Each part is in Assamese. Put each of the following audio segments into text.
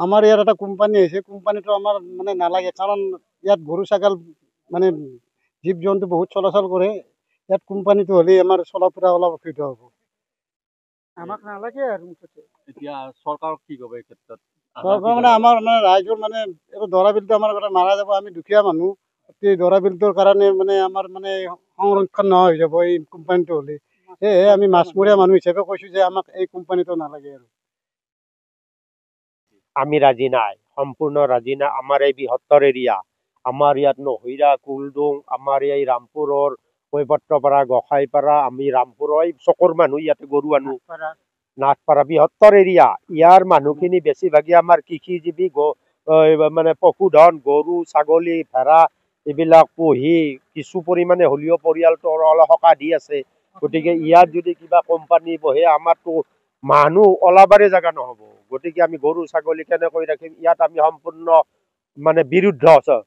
আমাৰ ইয়াত এটা কোম্পানী আহিছে, কোম্পানীটো আমাৰ মানে নালাগে, কাৰণ ইয়াত গৰু ছাগল মানে জীৱ জন্তু বহুত চলাচল কৰে। ইয়াত কোম্পানীটো হ'লে আমাৰ চলা ফুৰা অলপ অসুবিধা হ'ব। আমাক নালাগে আৰু এতিয়া চৰকাৰক কি ক'ব এই ক্ষেত্ৰত? চৰকাৰ মানে আমাৰ মানে ৰাইজৰ মানে এইটো দৰা বিলটো আমাৰ কথা নাৰা যাব। আমি দুখীয়া মানুহ, এই দৰা বিলটোৰ কাৰণে মানে আমাৰ মানে সংৰক্ষণ নোহোৱা হৈ যাব এই কোম্পানীটো হ'লে। সেয়েহে আমি মাছমৰীয়া মানুহ হিচাপে কৈছোঁ যে আমাক এই কোম্পানীটো নালাগে আৰু। আমি ৰাজি নাই, সম্পূৰ্ণ ৰাজি নাই। আমাৰ এই বৃহত্তৰ এৰিয়া, আমাৰ ইয়াত নহৈৰা, কুলডুং, আমাৰ এই ৰামপুৰৰ কৈপত্ৰপাৰা, গোসাইপাৰা, আমি ৰামপুৰৰ এই চকৰ মানুহ ইয়াতে গৰু আনো, নাথপাৰা বৃহত্তৰ এৰিয়া। ইয়াৰ মানুহখিনি বেছিভাগেই আমাৰ কৃষিজীৱী, মানে পশুধন, গৰু ছাগলী ভেড়া এইবিলাক পুহি কিছু পৰিমাণে হ'লেও পৰিয়ালটো অলপ সকাহ দি আছে। গতিকে ইয়াত যদি কিবা কোম্পানী বহে, আমাৰতো মানুহ ওলাবাৰে জেগা নহ'ব। গতিকে আমি গৰু ছাগলী কেনেকৈ ৰাখিম? ইয়াত আমি সম্পূৰ্ণ মানে বিৰুদ্ধ আছো।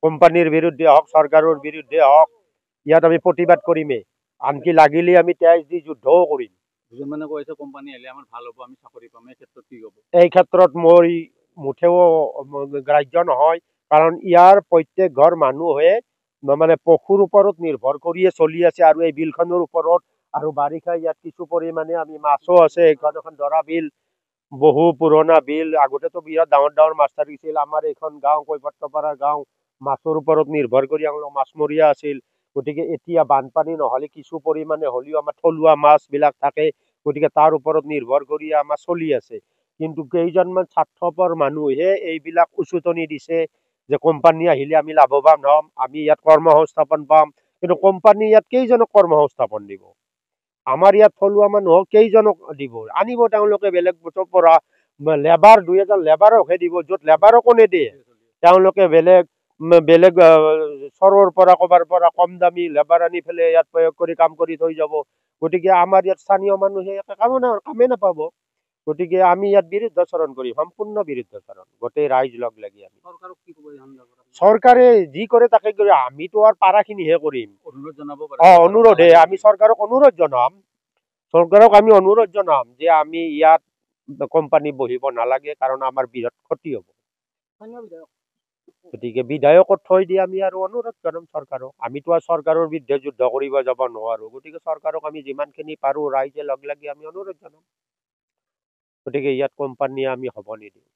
কোম্পানীৰ বিৰুদ্ধে হওক, চৰকাৰৰ বিৰুদ্ধে হওক, ইয়াত আমি প্ৰতিবাদ কৰিমেই। আনকি লাগিলে আমি তেজ দি যুদ্ধও কৰিম। মানে কৈছে কোম্পানী আহিলে আমাৰ ভাল হ'ব, আমি চাকৰি পাম, এই ক্ষেত্ৰত কি ক'ব? এই ক্ষেত্ৰত মই মুঠেও গ্ৰাহ্য নহয়, কাৰণ ইয়াৰ প্ৰত্যেক ঘৰ মানুহে মানে পশুৰ ওপৰত নিৰ্ভৰ কৰিয়ে চলি আছে। আৰু এই বিলখনৰ ওপৰত আৰু বাৰিষা ইয়াত কিছু পৰিমাণে আমি মাছো আছে। এইখন এখন দৰা বিল, বহু পুৰণা বিল। আগতেতো বিৰাট ডাঙৰ ডাঙৰ মাছ থাকিছিল। আমাৰ এইখন গাঁও কৈপত্ৰপাৰা গাঁও মাছৰ ওপৰত নিৰ্ভৰ কৰি মাছমৰীয়া আছিল। গতিকে এতিয়া বানপানী নহ'লে কিছু পৰিমাণে হ'লেও আমাৰ থলুৱা মাছবিলাক থাকে। গতিকে তাৰ ওপৰত নিৰ্ভৰ কৰি আমাৰ চলি আছে। কিন্তু কেইজনমান স্বাৰ্থপৰ মানুহে এইবিলাক উচতনি দিছে যে কোম্পানী আহিলে আমি লাভৱান হ'ম, আমি ইয়াত কৰ্মসংস্থাপন পাম। কিন্তু কোম্পানী ইয়াত কেইজনক কৰ্মসংস্থাপন দিব? আমাৰ ইয়াত থলুৱা মানুহক কেইজনক দিব? আনিব তেওঁলোকে বেলেগ পৰা লেবাৰ, দুই এজন লেবাৰকহে দিব, য'ত লেবাৰকো নিদিয়ে। তেওঁলোকে বেলেগ বেলেগ চৰৰ পৰা ক'বাৰ পৰা কম দামী লেবাৰ আনি পেলাই ইয়াত প্ৰয়োগ কৰি কাম কৰি থৈ যাব। গতিকে আমাৰ ইয়াত স্থানীয় মানুহে কামেই নাপাব। গতিকে আমি ইয়াত বিৰুদ্ধাচৰণ কৰিম, সম্পূৰ্ণ বিৰুদ্ধাচৰণ, গোটেই ৰাইজ লগ লাগি। আমি চৰকাৰে যি কৰে তাকে কৰি, আমিতো আৰু পাৰাখিনিহে কৰিম। অনুৰোধ জনাব পাৰে। অনুৰোধে আমি চৰকাৰক অনুৰোধ জনাম, আমি অনুৰোধ জনাম যে আমি ইয়াত কোম্পানী বহিব নালাগে, কাৰণ আমাৰ বৃহৎ ক্ষতি হ'ব। গতিকে বিধায়কত থৈ দি আমি আৰু অনুৰোধ জনাম চৰকাৰক। আমিতো আৰু চৰকাৰৰ বিৰুদ্ধে যুদ্ধ কৰিব যাব নোৱাৰো। গতিকে চৰকাৰক আমি যিমানখিনি পাৰো ৰাইজে লগ লাগি আমি অনুৰোধ জনাম। গতিকে ইয়াত কোম্পানী আমি হ'ব নিদিওঁ।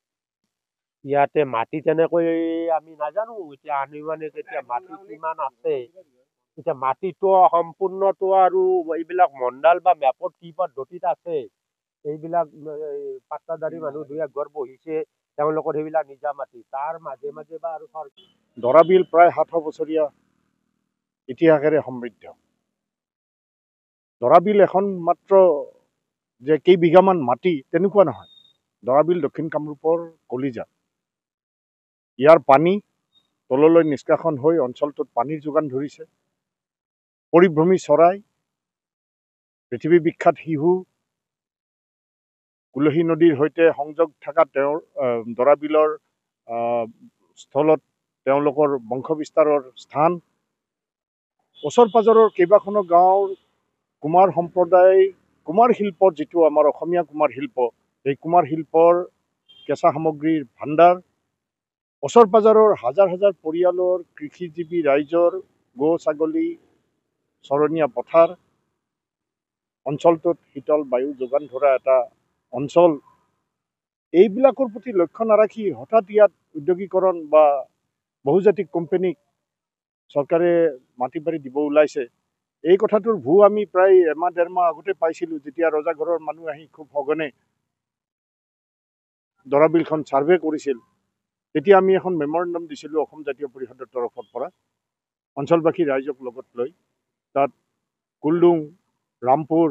ইয়াতে মাটি তেনেকৈ আমি নাজানো, এতিয়া আনুমানিক এতিয়া মাটি কিমান আছে। এতিয়া মাটিটো সম্পূৰ্ণটো আৰু এইবিলাক মণ্ডাল বা মেপত কি পদ্ধতিত আছে, এইবিলাক পাট্টাদাৰী মানুহ দুই একঘৰ বহিছে, তেওঁলোকৰ সেইবিলাক নিজা মাটি। তাৰ মাজে মাজে বা আৰু দৰা বিল প্ৰায় 700 বছৰীয়া ইতিহাসেৰে সমৃদ্ধ। দৰা বিল এখন মাত্ৰ যে কেইবিঘামান মাটি তেনেকুৱা নহয়। দৰা বিল দক্ষিণ কামৰূপৰ কলিজা। ইয়াৰ পানী তললৈ নিষ্কাশন হৈ অঞ্চলটোত পানীৰ যোগান ধৰিছে। পৰিভ্ৰমী চৰাই, পৃথিৱী বিখ্যাত শিহু, কুলহী নদীৰ সৈতে সংযোগ থকা তেওঁৰ দৰা বিলৰ স্থলত তেওঁলোকৰ বংশ বিস্তাৰৰ স্থান। ওচৰ পাজৰৰ কেইবাখনো গাঁৱৰ কুমাৰ সম্প্ৰদায়, কুমাৰ শিল্পৰ যিটো আমাৰ অসমীয়া কুমাৰ শিল্প, এই কুমাৰ শিল্পৰ কেঁচা সামগ্ৰীৰ ভাণ্ডাৰ। ওচৰ পাজৰৰ হাজাৰ হাজাৰ পৰিয়ালৰ কৃষিজীৱী ৰাইজৰ গৰু ছাগলী চৰণীয়া পথাৰ। অঞ্চলটোত শীতল বায়ু যোগান ধৰা এটা অঞ্চল। এইবিলাকৰ প্ৰতি লক্ষ্য নাৰাখি হঠাৎ ইয়াত উদ্যোগীকৰণ বা বহুজাতিক কোম্পানীক চৰকাৰে মাটি বাৰী দিব ওলাইছে। এই কথাটোৰ ভূ আমি প্ৰায় এমাহ ডেৰমাহ আগতে পাইছিলোঁ, যেতিয়া ৰজাঘৰৰ মানুহ আহি খুব সঘনে দৰা বিলখন ছাৰ্ভে কৰিছিল। তেতিয়া আমি এখন মেমৰেণ্ডাম দিছিলোঁ অসম জাতীয় পৰিষদৰ তৰফৰ পৰা, অঞ্চলবাসী ৰাইজক লগত লৈ। তাত কুলডুং, ৰামপুৰ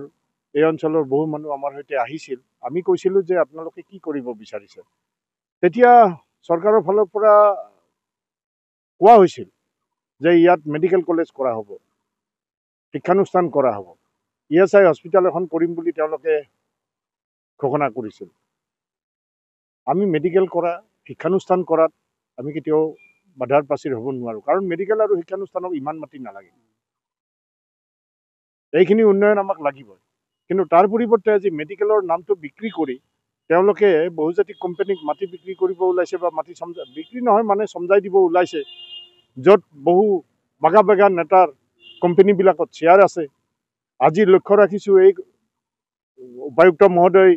এই অঞ্চলৰ বহু মানুহ আমাৰ সৈতে আহিছিল। আমি কৈছিলোঁ যে আপোনালোকে কি কৰিব বিচাৰিছে। তেতিয়া চৰকাৰৰ ফালৰ পৰা কোৱা হৈছিল যে ইয়াত মেডিকেল কলেজ কৰা হ'ব, শিক্ষানুষ্ঠান কৰা হ'ব, ESI হস্পিটেল এখন কৰিম বুলি তেওঁলোকে ঘোষণা কৰিছিল। আমি মেডিকেল কৰা, শিক্ষানুষ্ঠান কৰাত আমি কেতিয়াও বাধাৰ পাচিৰ হ'ব নোৱাৰোঁ, কাৰণ মেডিকেল আৰু শিক্ষানুষ্ঠানক ইমান মাটি নালাগে। এইখিনি উন্নয়ন আমাক লাগিবই, কিন্তু তাৰ পৰিৱৰ্তে আজি মেডিকেলৰ নামটো বিক্ৰী কৰি তেওঁলোকে বহুজাতিক কোম্পানীক মাটি বিক্ৰী কৰিব ওলাইছে বা মাটি বিক্ৰী নহয় মানে চমজাই দিব ওলাইছে, য'ত বহু বাগা বাগা নেতাৰ কোম্পানীবিলাকত শ্বেয়াৰ আছে। আজি লক্ষ্য ৰাখিছোঁ এই উপায়ুক্ত মহোদয়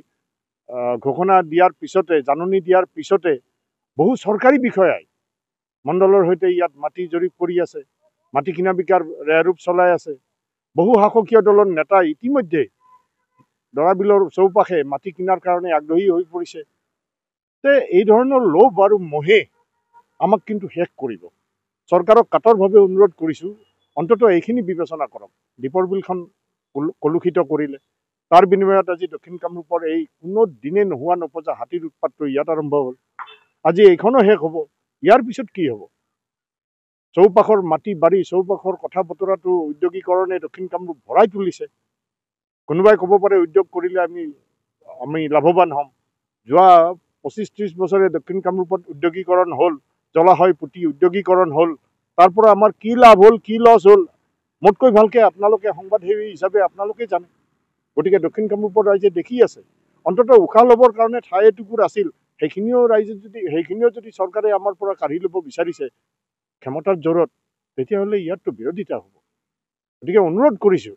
ঘোষণা দিয়াৰ পিছতে, জাননী দিয়াৰ পিছতে বহু চৰকাৰী বিষয়াই মণ্ডলৰ সৈতে ইয়াত মাটি জৰীপ কৰি আছে, মাটি কিনা বিকাৰ ৰেয়াৰূপ চলাই আছে। বহু শাসকীয় দলৰ নেতা ইতিমধ্যে দৰাবিলৰ চৌপাশে মাটি কিনাৰ কাৰণে আগ্ৰহী হৈ পৰিছে। এই ধৰণৰ লোভ আৰু মোহে আমাক কিন্তু শেষ কৰিব। চৰকাৰক কাতৰভাৱে অনুৰোধ কৰিছোঁ, অন্ততঃ এইখিনি বিবেচনা কৰক। দীপৰ বিলখন কলুষিত কৰিলে, তাৰ বিনিময়ত আজি দক্ষিণ কামৰূপৰ এই কোনো দিনে নোহোৱা নপজা হাতীৰ উৎপাতটো ইয়াত আৰম্ভ হ'ল। আজি এইখনো শেষ হ'ব, ইয়াৰ পিছত কি হ'ব? চৌপাশৰ মাটি বাৰী, চৌপাশৰ কথা বতৰাটো উদ্যোগীকৰণে দক্ষিণ কামৰূপ ভৰাই তুলিছে। কোনোবাই ক'ব পাৰে উদ্যোগ কৰিলে আমি লাভৱান হ'ম। যোৱা 25-30 বছৰে দক্ষিণ কামৰূপত উদ্যোগীকৰণ হ'ল, জলাশয় পুতি উদ্যোগীকৰণ হ'ল। তাৰ পৰা আমাৰ কি লাভ হ'ল, কি লছ হ'ল, মোতকৈ ভালকৈ আপোনালোকে সংবাদসেৱী হিচাপে আপোনালোকে জানে। গতিকে দক্ষিণ কামৰূপৰ ৰাইজে দেখি আছে। অন্ততঃ উশাহ ল'বৰ কাৰণে ঠাই এটুকুৰ আছিল, সেইখিনিও যদি চৰকাৰে আমাৰ পৰা কাঢ়ি ল'ব বিচাৰিছে ক্ষমতাৰ জোৰত, তেতিয়াহ'লে ইয়াততো বিৰোধিতা হ'ব। গতিকে অনুৰোধ কৰিছোঁ,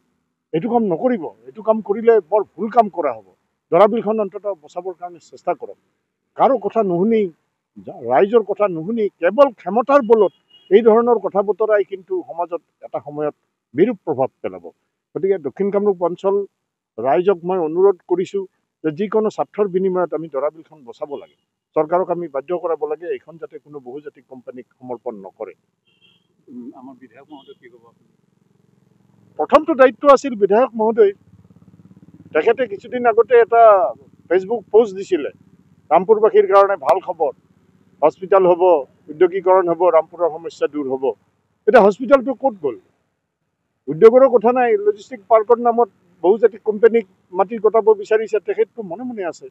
এইটো কাম নকৰিব। এইটো কাম কৰিলে বৰ ভুল কাম কৰা হ'ব। দৰাবিলখন অন্ততঃ বচাবৰ কাৰণে চেষ্টা কৰক। কাৰো কথা নুশুনি, ৰাইজৰ কথা নুশুনি, কেৱল ক্ষমতাৰ বলত এই ধৰণৰ কথা বতৰাই কিন্তু সমাজত এটা সময়ত বিৰূপ প্ৰভাৱ পেলাব। গতিকে দক্ষিণ কামৰূপ অঞ্চল ৰাইজক মই অনুৰোধ কৰিছোঁ যে যিকোনো স্বাৰ্থৰ বিনিময়ত আমি দৰাবিলখন বচাব লাগে। চৰকাৰক আমি বাধ্য কৰাব লাগে এইখন যাতে কোনো বহুজাতিক কোম্পানীক সমৰ্পণ নকৰে। আমাৰ বিধায়ক মহোদয় কি ক'ব? প্ৰথমটো দায়িত্ব আছিল বিধায়ক মহোদয়। তেখেতে কিছুদিন আগতে এটা ফেচবুক পোষ্ট দিছিলে, ৰামপুৰবাসীৰ কাৰণে ভাল খবৰ, হস্পিটেল হ'ব, উদ্যোগীকৰণ হ'ব, ৰামপুৰৰ সমস্যা দূৰ হ'ব। এতিয়া হস্পিটেলটো ক'ত গ'ল? উদ্যোগৰো কথা নাই, লজিষ্টিক পাৰ্কৰ নামত বহুজাতিক কোম্পানীক মাটি গতাব বিচাৰিছে। তেখেতটো মনে মনে আছে।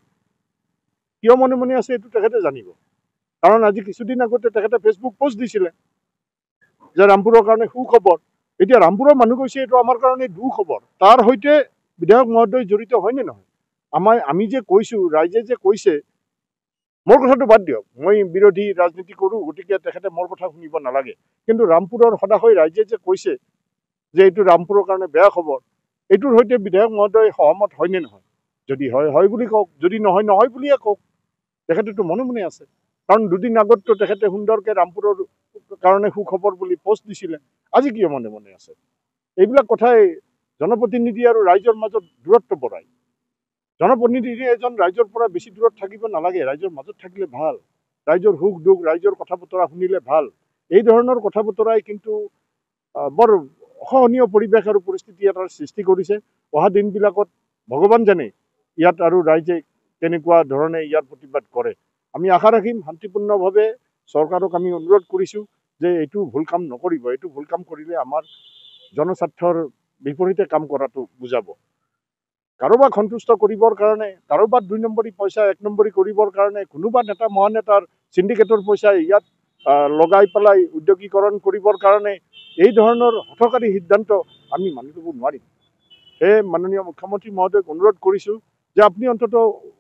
কিয় মনে মনে আছে এইটো তেখেতে জানিব। কাৰণ আজি কিছুদিন আগতে তেখেতে ফেচবুক পোষ্ট দিছিলে যে ৰামপুৰৰ কাৰণে সুখবৰ। এতিয়া ৰামপুৰৰ মানুহ কৈছে এইটো আমাৰ কাৰণে দুখবৰ। তাৰ সৈতে বিধায়ক মহোদয় জড়িত হয়নে নহয়? আমি যে কৈছোঁ, ৰাইজে যে কৈছে, মোৰ কথাটো বাদ দিয়ক, মই বিৰোধী ৰাজনীতি কৰোঁ, গতিকে তেখেতে মোৰ কথা শুনিব নালাগে। কিন্তু ৰামপুৰৰ সদাশয় ৰাইজে যে কৈছে যে এইটো ৰামপুৰৰ কাৰণে বেয়া খবৰ, এইটোৰ সৈতে বিধায়ক মহোদয় সহমত হয়নে নহয়? যদি হয়, হয় বুলি কওক, যদি নহয়, নহয় বুলিয়ে কওক। তেখেতেতো মনে মনে আছে। কাৰণ দুদিন আগততো তেখেতে সুন্দৰকৈ ৰামপুৰৰ কাৰণে সুখবৰ বুলি পোষ্ট দিছিলে। আজি কিয় মনে মনে আছে? এইবিলাক কথাই জনপ্ৰতিনিধি আৰু ৰাইজৰ মাজত দূৰত্ব বঢ়ায়। জনপ্ৰতিনিধি এজন ৰাইজৰ পৰা বেছি দূৰত থাকিব নালাগে, ৰাইজৰ মাজত থাকিলে ভাল। ৰাইজৰ সুখ দুখ, ৰাইজৰ কথা বতৰা শুনিলে ভাল। এই ধৰণৰ কথা বতৰাই কিন্তু বৰ অসহনীয় পৰিৱেশ আৰু পৰিস্থিতি এটাৰ সৃষ্টি কৰিছে। অহা দিনবিলাকত ভগৱান জানে ইয়াত আৰু ৰাইজে কেনেকুৱা ধৰণে ইয়াৰ প্ৰতিবাদ কৰে। আমি আশা ৰাখিম শান্তিপূৰ্ণভাৱে। চৰকাৰক আমি অনুৰোধ কৰিছোঁ যে এইটো ভুল কাম নকৰিব। এইটো ভুল কাম কৰিলে আমাৰ জনস্বাৰ্থৰ বিপৰীতে কাম কৰাটো বুজাব। কাৰোবাক সন্তুষ্ট কৰিবৰ কাৰণে, কাৰোবাক 2 নম্বৰী পইচা 1 নম্বৰী কৰিবৰ কাৰণে, কোনোবা নেতা মহানেতাৰ চিণ্ডিকেটৰ পইচা ইয়াত লগাই পেলাই উদ্যোগীকৰণ কৰিবৰ কাৰণে এই ধৰণৰ হঠকাৰী সিদ্ধান্ত আমি মানি ল'ব নোৱাৰিম। সেয়ে মাননীয় মুখ্যমন্ত্ৰী মহোদয়ক অনুৰোধ কৰিছোঁ যে আপুনি অন্ততঃ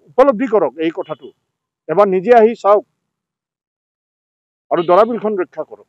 উপলব্ধি কৰক এই কথাটো, এবাৰ নিজে আহি চাওক আৰু দৰাবিলখন ৰক্ষা কৰক।